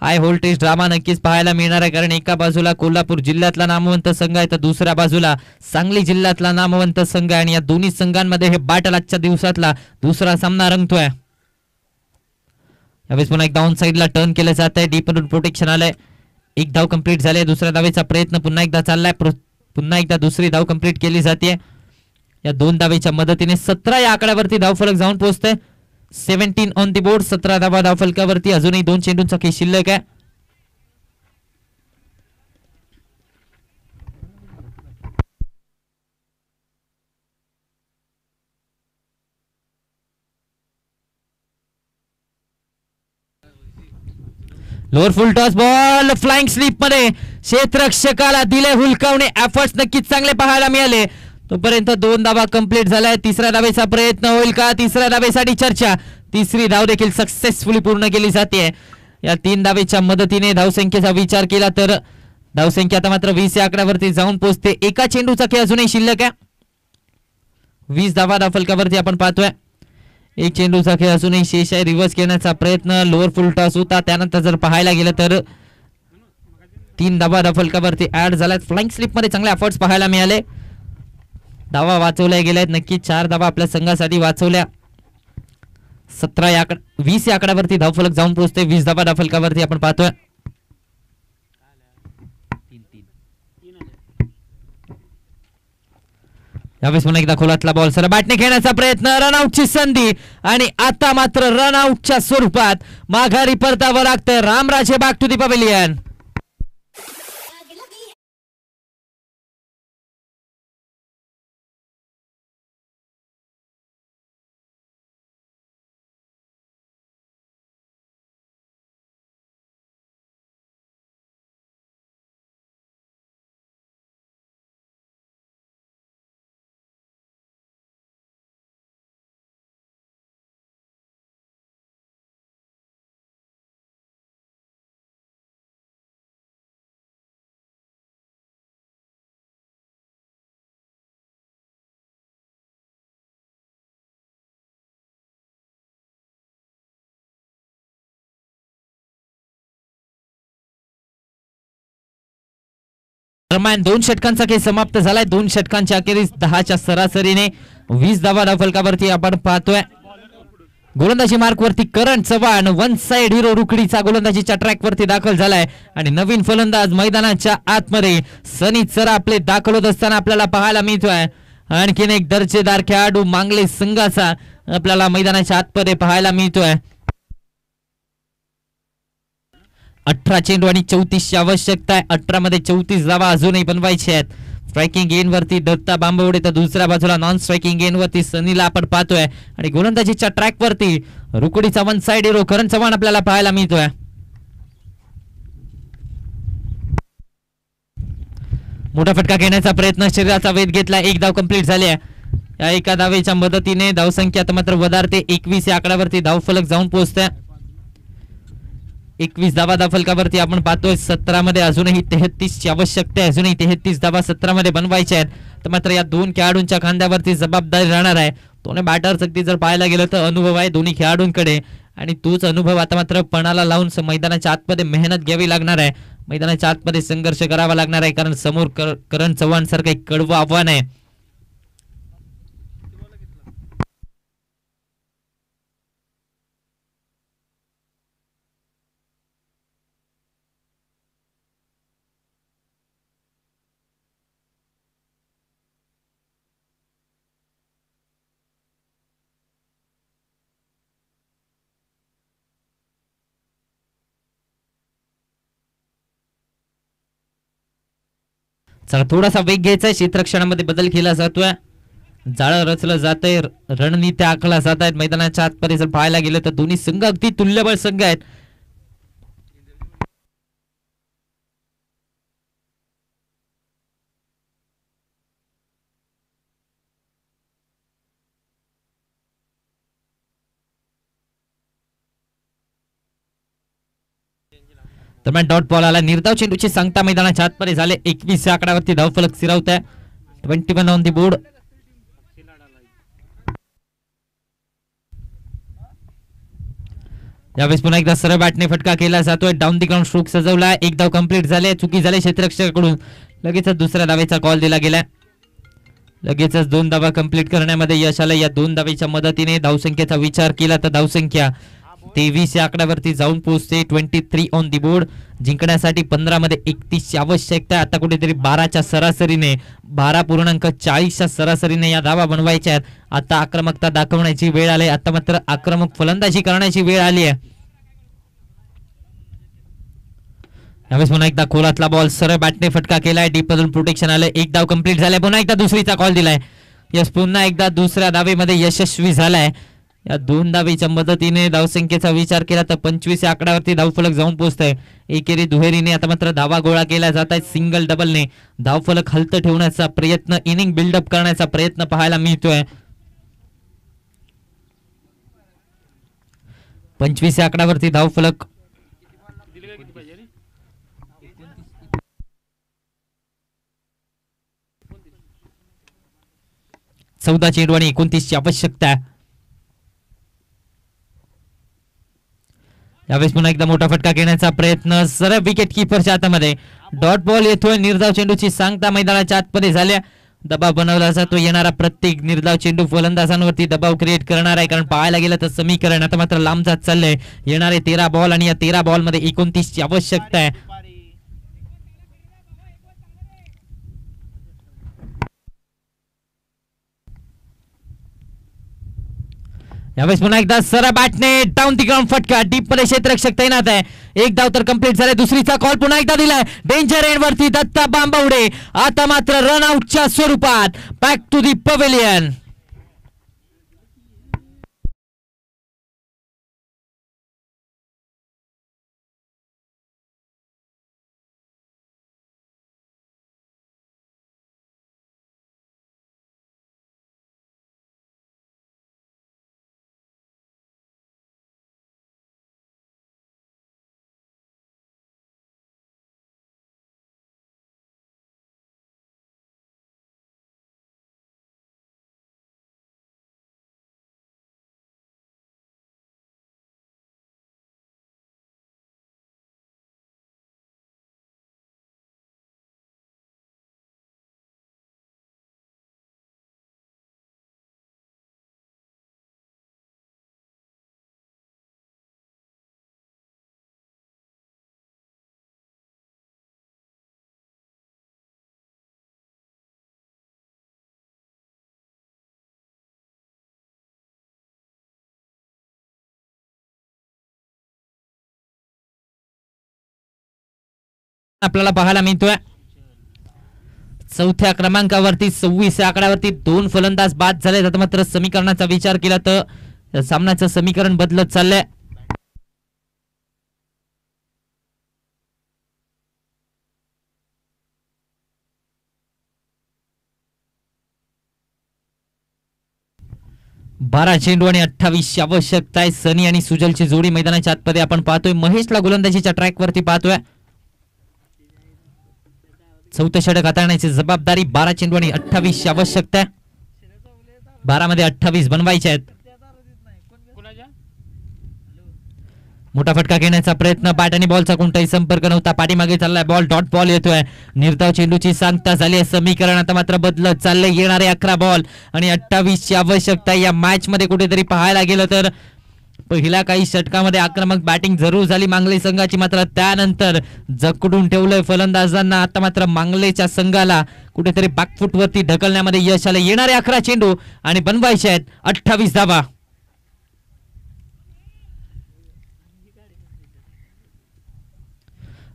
B: हाय व्होल्टेज ड्रामा नक्कीच पाहायला मिळणार आहे. कारण एका बाजूला कोल्हापूर जिल्ह्यातला नामवंत संघ आहे तर दुसऱ्या बाजूला सांगली जिल्ह्यातला नामवंत संघ आहे. आणि या दोन्ही संघांमध्ये हे बॅटल आजच्या दिवसातला दुसरा सामना रंगतोय. यावेळेस पुन्हा एकदा ऑन साइडला टर्न केलं जात आहे. डीप प्रोटेक्शन आलंय. एक धाव कंप्लीट झाले. दुसऱ्या धावेचा प्रयत्न पुन्हा एकदा चाललाय. पुन्हा एकदा दुसरी धाव कंप्लीट केली जाते. या 2 धावेच्या मदतीने 17 या आकड्यावरती धावफलक जाऊन पोहोचते. 17 ऑन दी बोर्ड. 17 धावा धावफलकावरती. अजूनही 2 चेंडूंचा खेळ शिल्लक आहे. Lower full toss ball flying sleep मध्ये क्षेत्ररक्षकाला दिले हुलकावणे. एफर्ट्स नक्कीच चांगले पाहायला मिळाले. तोपर्यंत 2 धावा कंप्लीट झाल्या. तिसऱ्या धावेचा प्रयत्न होईल का? तिसऱ्या धावेसाठी चर्चा. तिसरी धाव देखील सक्सेसफुली पूर्ण केली जाते. या 3 धावेच्या मदतीने धावसंख्येचा विचार केला तर धावसंख्या आता मात्र 20 या आकड्यावरती जाऊन पोहोचते. एका चेंडूचा खेळ अजूनही शिल्लक आहे. 20 धावा धावफलकावरती आपण पाहतोय. एक चेंडूचा खेळ अजूनही शेष आहे. रिव्हर्स घेण्याचा प्रयत्न. लोअर फुल टॉस होता. त्यानंतर जर पाहायला गेलं तर 3 धावा धावफलकावरती ऍड झाल्यात. फ्लाइंग स्लिप मध्ये चांगले एफर्ट्स पाहायला मिळाले. धावा वाचवल्या गेल्या आहेत. नक्की 4 धावा आपल्या संघासाठी वाचवल्या. 20 या आकड्यावरती धावफलक जाऊन पोहोचते. 20 धावा धावफलकावरती आपण पाहतोय. यावेळेस पुन्हा एकदा खोलातला बॉल सर बॅटने खेळण्याचा प्रयत्न. रनआउटची संधी. आणि आता मात्र रनआउटच्या स्वरूपात माघारी परतावं लागतं. Ramraje back to the pavilion. दरम्यान 2 षटकांचा खेळ समाप्त झालाय. 2 षटकांच्या अखेरीस 10च्या सरासरीने 20 धावा धावफलकावरती आपण पाहतोय. गोलंदाजी मार्क वरती करण चव्हाण. 1 साइड हिरो रुकडीचा गोलंदाजीच्या ट्रॅक वरती दाखल झालाय. आणि नवीन फलंदाज मैदानाच्या आतमध्ये सनी चरा आपले दाखल होत असताना आपल्याला पाहायला मिळतोय. आणखीन एक दर्जेदार खेळाडू मांगले संघाचा आपल्याला मैदानाच्या आतमध्ये पाहायला मिळतोय. 18 चेंडू आणि 34 ची आवश्यकता आहे. 18 मध्ये 34 धावा अजूनही बनवायचे आहेत. स्ट्रायकिंग एन वरती दत्ता बांबवडे तर दुसऱ्या बाजूला नॉन स्ट्रायकिंग एन वरती सनीला आपण पाहतोय आणि गोलंदाजीच्या ट्रॅक वरती रुकडीचा वन साइड हिरो करण चव्हाण आपल्याला पाहायला मिळतोय. मोठा फटका घेण्याचा प्रयत्न, शरीराचा वेध घेतला, एक धाव कंप्लीट झाली आहे. या एका धावेच्या मदतीने धावसंख्या आता मात्र वधारते 21 या आकड्यावरती धावफलक जाऊन पोहोचते. 21 धावा धावफलकावरती आपण पाहतोय. 17 मध्ये अजूनही 33 ची आवश्यकता आहे. अजूनही 33 धावा 17 मध्ये बनवायच्या आहेत. तर मात्र या दोन खेळाडूंच्या खांद्यावरती जबाबदारी राहणार आहे. दोन्ही बॅटर्स अगदी जर पाहायला गेलं तर अनुभव आहे दोन्ही खेळाडूंकडे आणि तोच अनुभव आता मात्र पणाला लावून मैदानाच्या आतमध्ये मेहनत घ्यावी लागणार आहे. मैदानाच्या आतमध्ये संघर्ष करावा लागणार आहे कारण समोर करण चव्हाण सारखं एक कडवं आव्हान आहे. चला थोडासा वेग घ्यायचा आहे. क्षेत्ररक्षणामध्ये बदल केला जातोय. जाळं रचलं जातंय, रणनीत्या आखल्या जात आहेत. मैदानाच्या आतमध्ये जर पाहायला गेलं तर दोन्ही संघ अगदी तुल्यबळ संघ आहेत. दरम्यान डॉट बॉल आला. निर्धाव चेंडूची सांगता मैदानाच्या आतमध्ये झाले. 21 या आकड्यावरती धावफलक स्थिरावत आहे. 21 ऑन दी बोर्ड. यावेळेस पुन्हा एकदा सरळ बॅटने फटका केला जातोय. डाऊन दी ग्राउंड स्ट्रोक सजवला. एक धाव कंप्लीट झाले. चुकी झाली क्षेत्ररक्षकाकडून. लगेचच दुसऱ्या धावेचा कॉल दिला गेला. लगेचच 2 धावा कंप्लीट करण्यामध्ये यश आलं. या 2 धावेच्या मदतीने धावसंख्येचा विचार केला तर धावसंख्या 23 या आकड्यावरती जाऊन पोहोचते. 23 ऑन दी बोर्ड. जिंकण्यासाठी 15 मध्ये 31 ची आवश्यकता आहे. आता कुठेतरी 12च्या सरासरीने 12.40च्या सरासरीने या धावा बनवायच्या आहेत. आता आक्रमकता दाखवण्याची वेळ आली. आता मात्र आक्रमक फलंदाजी करण्याची वेळ आली आहे. यावेळेस पुन्हा एकदा खोलातला बॉल सरळ बॅटने फटका केलाय. डीप मधून प्रोटेक्शन आलं. एक धाव कंप्लीट झालाय. पुन्हा एकदा दुसरीचा कॉल दिलाय. यस पुन्हा एकदा दुसऱ्या धावेमध्ये यशस्वी झालाय. या 2 धावेच्या मदतीने धावसंख्येचा विचार केला तर 25 या आकड्यावरती धावफलक जाऊन पोहोचतंय. एकेरी दुहेरीने आता मात्र धावा गोळा केला जात आहेत. सिंगल डबलने धावफलक हलत ठेवण्याचा प्रयत्न, इनिंग बिल्डअप करण्याचा प्रयत्न पाहायला मिळतोय. 25 या आकड्यावरती धावफलक. चौदा चेंडू आणि 29 ची आवश्यकता आहे. यावेळेस पुन्हा एकदा मोठा फटका घेण्याचा प्रयत्न सरळ विकेट किपरच्या हातामध्ये. डॉट बॉल येतोय. निर्धाव चेंडूची सांगता मैदानाच्या आतमध्ये झाल्या. दबाव बनवला जातो. येणारा प्रत्येक निर्धाव चेंडू फलंदाजांवरती दबाव क्रिएट करणार आहे कारण पाहायला गेलं तर समीकरण आता मात्र लांब जात चाललंय. येणारे 13 बॉल आणि या 13 बॉल मध्ये 29 ची आवश्यकता आहे. यावेळेस पुन्हा एकदा सरळ बॅटने डाऊन दी ग्राउंड फटका. डीप मध्ये क्षेत्ररक्षक तैनात आहे. एक धाव तर कंप्लीट झालाय. दुसरीचा कॉल पुन्हा एकदा दिलाय. डेंजर एंड वरती दत्ता बांबवडे. आता मात्र रन आउटच्या स्वरूपात बॅक टू दी पवेलियन. आपल्याला पाहायला मिळतोय. चौथ्या क्रमांकावरती 26 या आकड्यावरती 2 फलंदाज बाद झाले. आता मात्र समीकरणाचा विचार केला तर या सामन्याचं समीकरण बदलत चाललंय. बारा चेंडू आणि 28 आवश्यकता आहे. सनी आणि सुजलची जोडी मैदानाच्या आतमध्ये आपण पाहतोय. महेशला गोलंदाजीच्या ट्रॅक वरती पाहतोय. चौथं षटक हाताळण्याची जबाबदारी. 12 चेंडू आणि 28 आवश्यकता आहे. 12 मध्ये 28 बनवायचे आहेत. मोठा फटका घेण्याचा प्रयत्न. बॅट आणि बॉलचा कोणताही संपर्क नव्हता. पाठीमागे चाललाय बॉल. डॉट बॉल येतोय. निर्धाव चेंडूची सांगता झाली आहे. समीकरण आता मात्र बदलत चाललंय. येणारे 11 बॉल आणि 28 ची आवश्यकता. या मॅच मध्ये कुठेतरी पाहायला गेलं तर पहिल्या काही षटकामध्ये आक्रमक बॅटिंग जरूर झाली मांगले संघाची, मात्र त्यानंतर जकडून ठेवलंय फलंदाजांना. आता मात्र मांगलेच्या संघाला कुठेतरी बॅकफुट वरती ढकलण्यामध्ये यश आलं. येणारे 11 चेंडू आणि बनवायचे आहेत 28 धावा.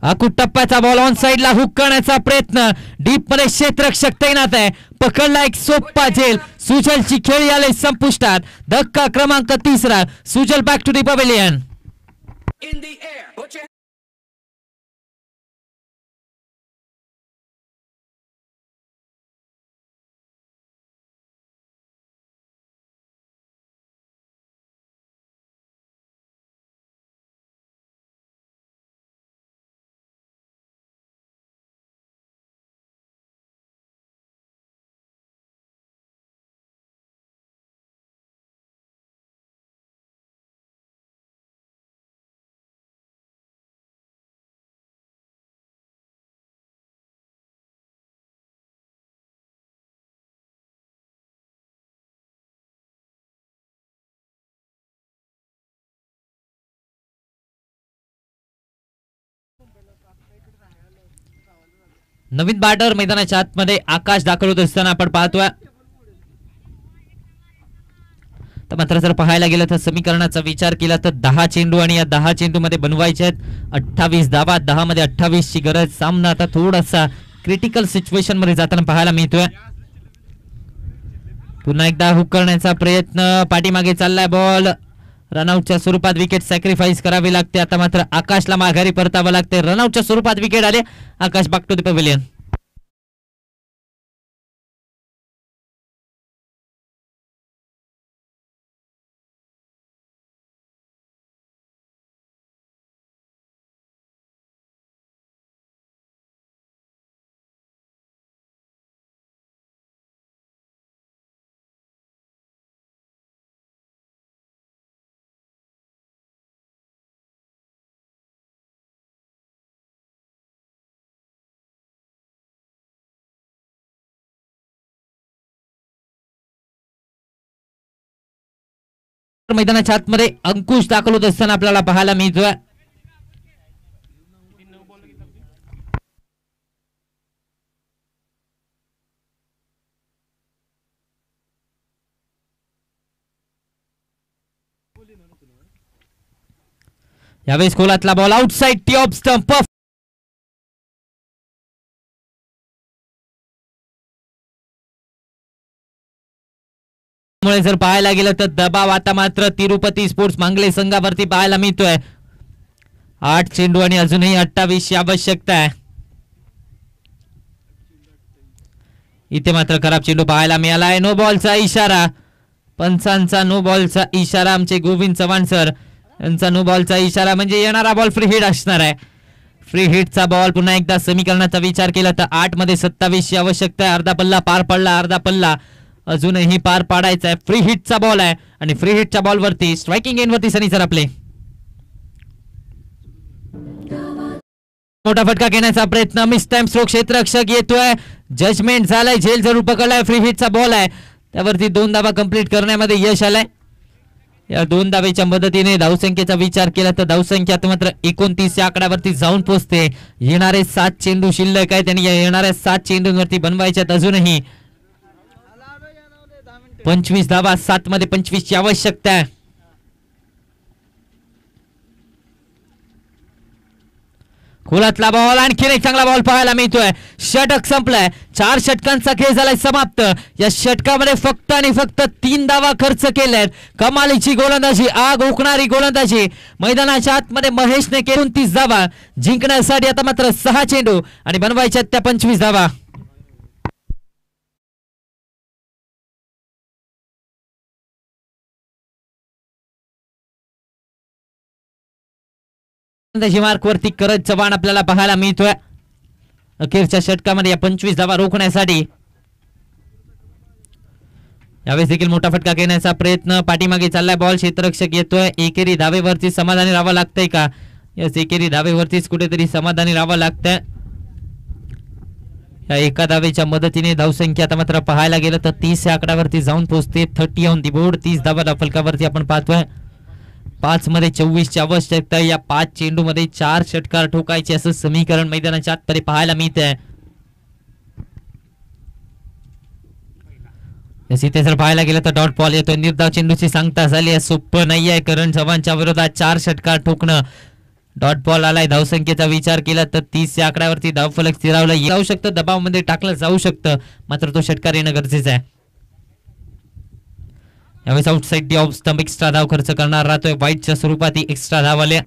B: अकूट टप्प्याचा बॉल ऑन साइडला हुक करण्याचा प्रयत्न. डीप मध्ये क्षेत्ररक्षक तैनात आहे. पकडला एक सोप्पा झेल. सुजलची खेळी आले संपुष्टात. धक्का क्रमांक 3. Sujal back to the pavilion. नवीन बॅटर मैदानाच्या आतमध्ये आकाश दाखल होत असताना आपण पाहतोय. तर मात्र जर पाहायला गेलं तर समीकरणाचा विचार केला तर 10 चेंडू आणि या 10 चेंडू मध्ये बनवायचे आहेत 28 धावा. 10 मध्ये 28 ची गरज. सामना आता थोडासा क्रिटिकल सिच्युएशन मध्ये जाताना पाहायला मिळतोय. पुन्हा एकदा हुक करण्याचा प्रयत्न. पाठीमागे चाललाय बॉल. रनआउटच्या स्वरूपात विकेट सॅक्रिफाईस करावी लागते. आता मात्र आकाशला माघारी परतावं लागते. रनआउटच्या स्वरूपात विकेट आले. आकाश बॅक टू द पवेलियन. मैदानाच्या आतमध्ये अंकुश दाखल होत असताना आपल्याला पाहायला मिळतोय. यावेळेस खोलातला ball outside the off stump. मुळे जर पाहायला गेलं तर दबाव आता मात्र तिरुपती स्पोर्ट्स मांगले संघावरती पाहायला मिळतोय. 8 चेंडू आणि अजूनही 28 ची आवश्यकता आहे. इथे मात्र खराब चेंडू पाहायला मिळाला आहे. नो बॉलचा इशारा. पंचांचा नो बॉलचा इशारा. आमचे गोविंद चव्हाण सर यांचा नो बॉलचा इशारा म्हणजे येणारा बॉल फ्री हिट असणार आहे. फ्री हिटचा बॉल. पुन्हा एकदा समीकरणाचा विचार केला तर 8 मध्ये 27 ची आवश्यकता आहे. अर्धा पल्ला पार पडला. अर्धा पल्ला अजूनही पार पाडायचा आहे. फ्री हिटचा बॉल आहे आणि फ्री हिटच्या बॉल वरती स्ट्रायकिंग एंड वरती सनी सर आपले. मोठा फटका घेण्याचा प्रयत्न. Mistimed stroke. क्षेत्ररक्षक येतोय. जजमेंट झालाय. झेल जरूर पकडलाय. फ्री हिटचा बॉल आहे. त्यावरती 2 धावा कंप्लीट करण्यामध्ये यश आलंय. या 2 धावेच्या मदतीने धावसंख्येचा विचार केला तर धावसंख्या मात्र 29 या आकड्यावरती जाऊन पोहोचते. येणारे 7 चेंडू शिल्लक आहेत आणि येणाऱ्या 7 चेंडूंवरती बनवायच्यात अजूनही 25 धावा. 7 मध्ये 25 ची आवश्यकता आहे. खोलातला बॉल, आणखीन एक चांगला बॉल पाहायला मिळतोय. षटक संपलाय. 4 षटकांचा खेळ झालाय समाप्त. या षटकामध्ये फक्त आणि फक्त 3 धावा खर्च केल्यात. कमालीची गोलंदाजी, आग ओकणारी गोलंदाजी मैदानाच्या आतमध्ये महेशने केली. 29 धावा जिंकण्यासाठी आता मात्र 6 चेंडू आणि बनवायच्या त्या 25 धावा. मार्क वरती करण चव्हाण आपल्याला पाहायला मिळतोय. अखेरच्या षटकामध्ये या 25 धावा रोखण्यासाठी यावेळेस देखील मोठा फटका घेण्याचा प्रयत्न. पाठीमागे चाललाय बॉल, क्षेत्ररक्षक येतोय. एकेरी धावेवरती समाधानी राहावं लागतंय का? यस, एकेरी धावेवरतीच कुठेतरी समाधानी राहावं लागतंय. या एका धावेच्या मदतीने धावसंख्या आता मात्र पाहायला गेलं तर 30 या आकड्यावरती जाऊन पोहोचते. 30 ऑन दी बोर्ड. 30 धावा फलकावरती आपण पाहतोय. 5 मध्ये 24 ची आवश्यकता. या 5 चेंडू मध्ये 4 षटकार ठोकायचे असं समीकरण मैदानाच्या आतमध्ये पाहायला मिळतंय. इथे जर पाहायला गेलं तर डॉट बॉल येतोय. निर्धाव चेंडूची सांगता झाली आहे. सोपं नाही आहे करण चव्हाणच्या विरोधात 4 षटकार ठोकणं. डॉट बॉल आलाय. धावसंख्येचा विचार केला तर 30 या आकड्यावरती धावफलक स्थिरावलं जाऊ शकतं. दबावामध्ये टाकलं जाऊ शकतं, मात्र तो षटकार येणं गरजेचं आहे. यावेळेस outside the off stump extra धाव खर्च करणार राहतोय. वाईटच्या स्वरूपात ही एक्स्ट्रा धाव आल्या.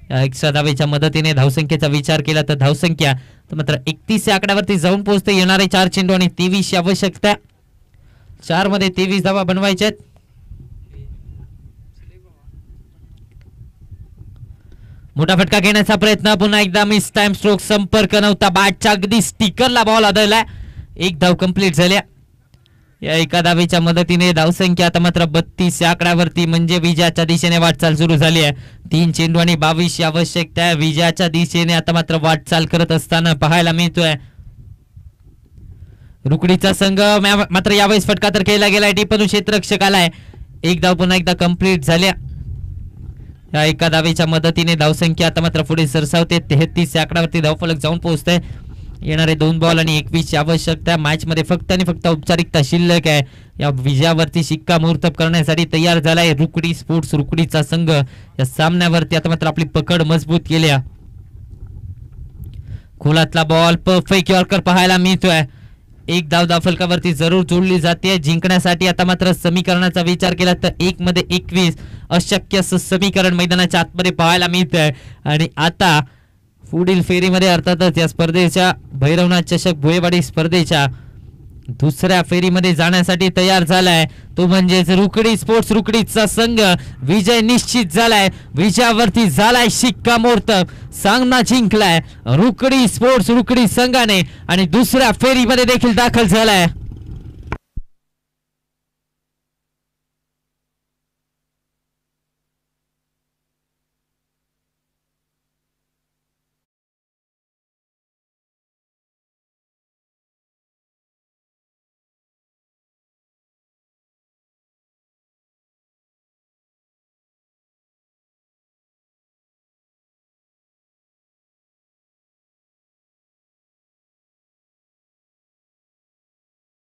B: या एक्स्ट्रा धावेच्या मदतीने धावसंख्येचा विचार केला तर धावसंख्या मात्र 31 या आकड्यावरती जाऊन पोहोचते. येणारे 4 चेंडू आणि 23 ची आवश्यकता. 4 मध्ये 23 धावा बनवायच्यात. मोठा फटका घेण्याचा प्रयत्न. पुन्हा एकदा मिस टाइम स्ट्रोक. संपर्क नव्हता. बॅटच्या अगदी स्टिकरला बॉल आदळलाय. 1 धाव कंप्लीट झाल्या. या एका धावेच्या मदतीने धावसंख्या आता मात्र 32 या आकड्यावरती म्हणजे विजयाच्या दिशेने वाटचाल सुरू झाली आहे. 3 चेंडू आणि 22 आवश्यकता आहे. विजयाच्या दिशेने आता मात्र वाटचाल करत असताना पाहायला मिळतोय. रुकडीचा संघ मात्र यावेळेस फटका तर केला गेलाय. टिपणू क्षेत्ररक्षक आलाय. 1 धाव पुन्हा एकदा कंप्लीट झाल्या. या एका धावेच्या मदतीने धावसंख्या आता मात्र पुढे सरसावते. 33 या आकड्यावरती धावफलक जाऊन पोहोचते. येणारे 2 बॉल आणि 21 ची आवश्यकता. मॅच मध्ये फक्त आणि फक्त औपचारिकता शिल्लक आहे. या विजयावरती शिक्कामोर्तब करण्यासाठी तयार झालाय रुकडी स्पोर्ट्स. रुकडीचा संघ या सामन्यावरती आता मात्र आपली पकड मजबूत केली. खोलातला बॉल, परफेक्ट यॉर्कर पाहायला मिळतोय. 1 धाव धावफलकावरती जरूर जोडली जाते. जिंकण्यासाठी आता मात्र समीकरणाचा विचार केला तर 1 मध्ये 21 अशक्य असं समीकरण मैदानाच्या आतमध्ये पाहायला मिळतंय. आणि आता पुढील फेरीमध्ये अर्थातच या स्पर्धेच्या भैरवनाथ चषक भुयेवाडी स्पर्धेच्या दुसऱ्या फेरीमध्ये जाण्यासाठी तयार झालाय. तो म्हणजेच रुकडी स्पोर्ट्स. रुकडीचा संघ विजय निश्चित झालाय. विजयावरती झालाय शिक्कामोर्तब. सामना जिंकलाय रुकडी स्पोर्ट्स रुकडी संघाने आणि दुसऱ्या फेरीमध्ये देखील दाखल झालाय.